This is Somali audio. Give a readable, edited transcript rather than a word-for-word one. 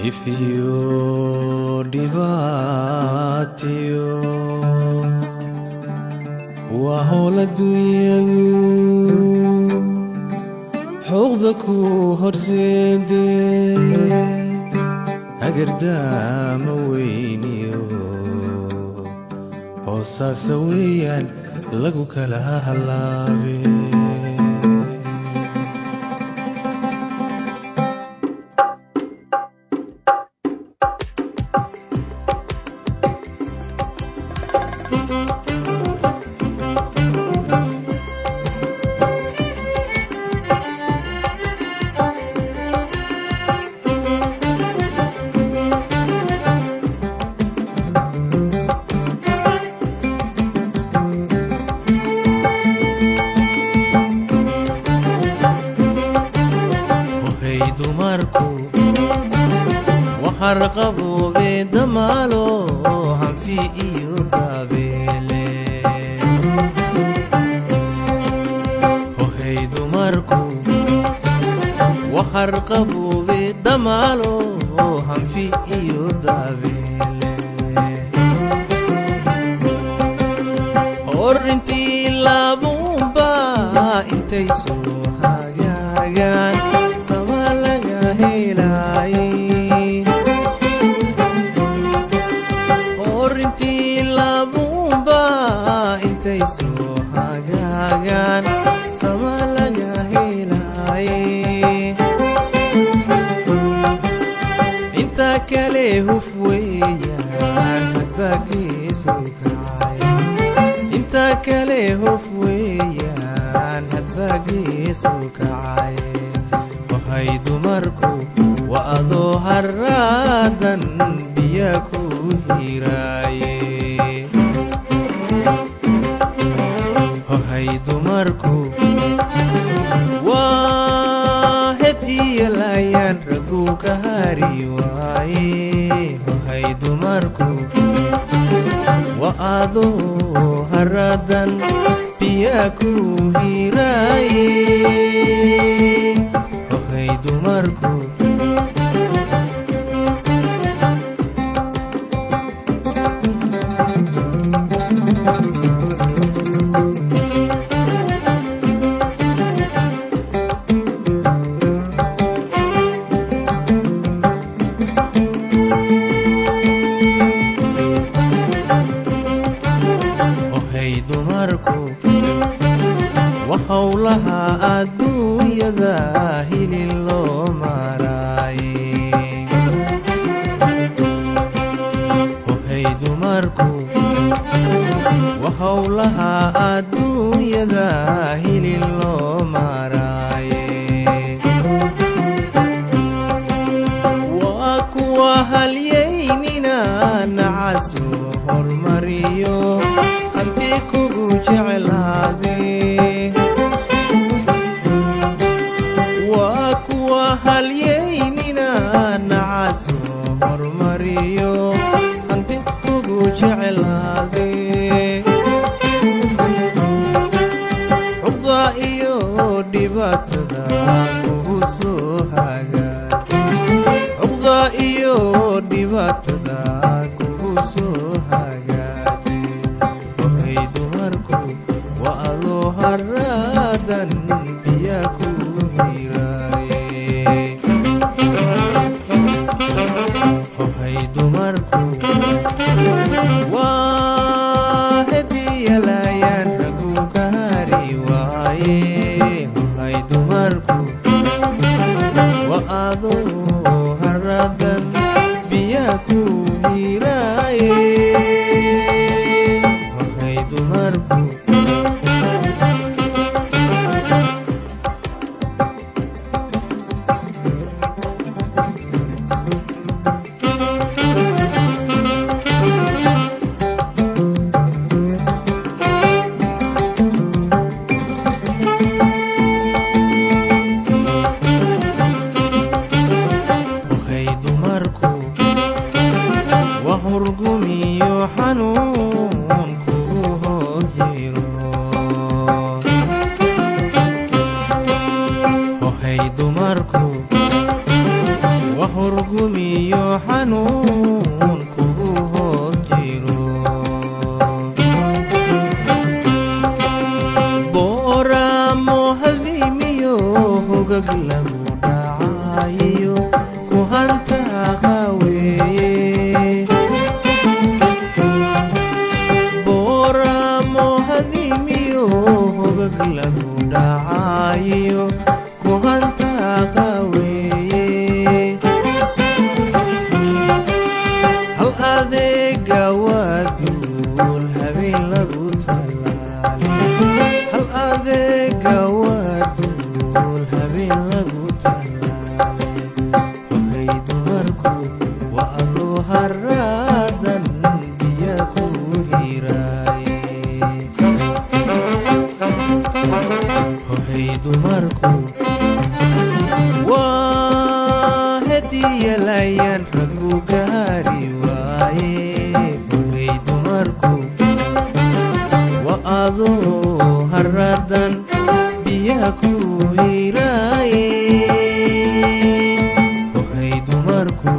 ifiyo dhibaatiyo waa howl adduunyadu xuquuqda ku horseedee hagardaama weyniyo hoosaasa weeyaan lagu kala halaabe dumarku waxar qaboobe Damaloow hanfi iyo dabeele Hoheey dumarku waxar qaboobe Damaloow hanfi iyo dabeele horintii laabumba intay soo hagaagaan horintii laabumba intay soo hagaagaan sama laga helaaye inta kale huf weeyaan hadbaageesu kacay inta kale huf weeyaan hadbaageesu kacay Hoheey dumarku waa adoo haraadan biya ku hiraaye Hoheey dumarku waa hed iyo laayaan ragu ka hari waaye Hoheey dumarku waa adoo haraadan biya ku hiraaye Hoheey dumarku Hoheey dumarku howlaha adduunyada hilin loo maraaye Hoheey dumarku howlaha adduunyada hilin loo maraaye waa kuwa halyeynina nacaso hormariyo hanti kugu jeclaadee halyeynina nacaso hormariyo hanti kugu jeclaadee xuqda iyo dhibaatada kugu soo hagaage xuqda iyo dhibaatada kugu soo hagaage Hoheey dumarku waa adoo haraadan biya ku hiraaye Hoheey dumarku waa hediya laayaan ragu ka hari waaye Hoheey dumarku waa adoo haraadan biya ku hiraaye Hoheey dumarku hurgumiyo xanuun kugu hoos jiro Hoheey dumarku waa hurgumiyo iyo xanuun kugu hoos jiro booramo hadimiyo hogag lagu dhacayo ku hantaaqa weeye booramo hadimiyo hogag lagu dhacayo ku hantaaqa weeye hal adeega waa duul habeen lagu talaale hal adeega waa duul habeen lagu talaale hohay dumarku waa adoo haraadan biya ku hiraaye hohay dumarku waa hediyalayaan raggu gaari waaye hohay dumarku waa adoo haraadan biya ku hiraaye hohay dumarku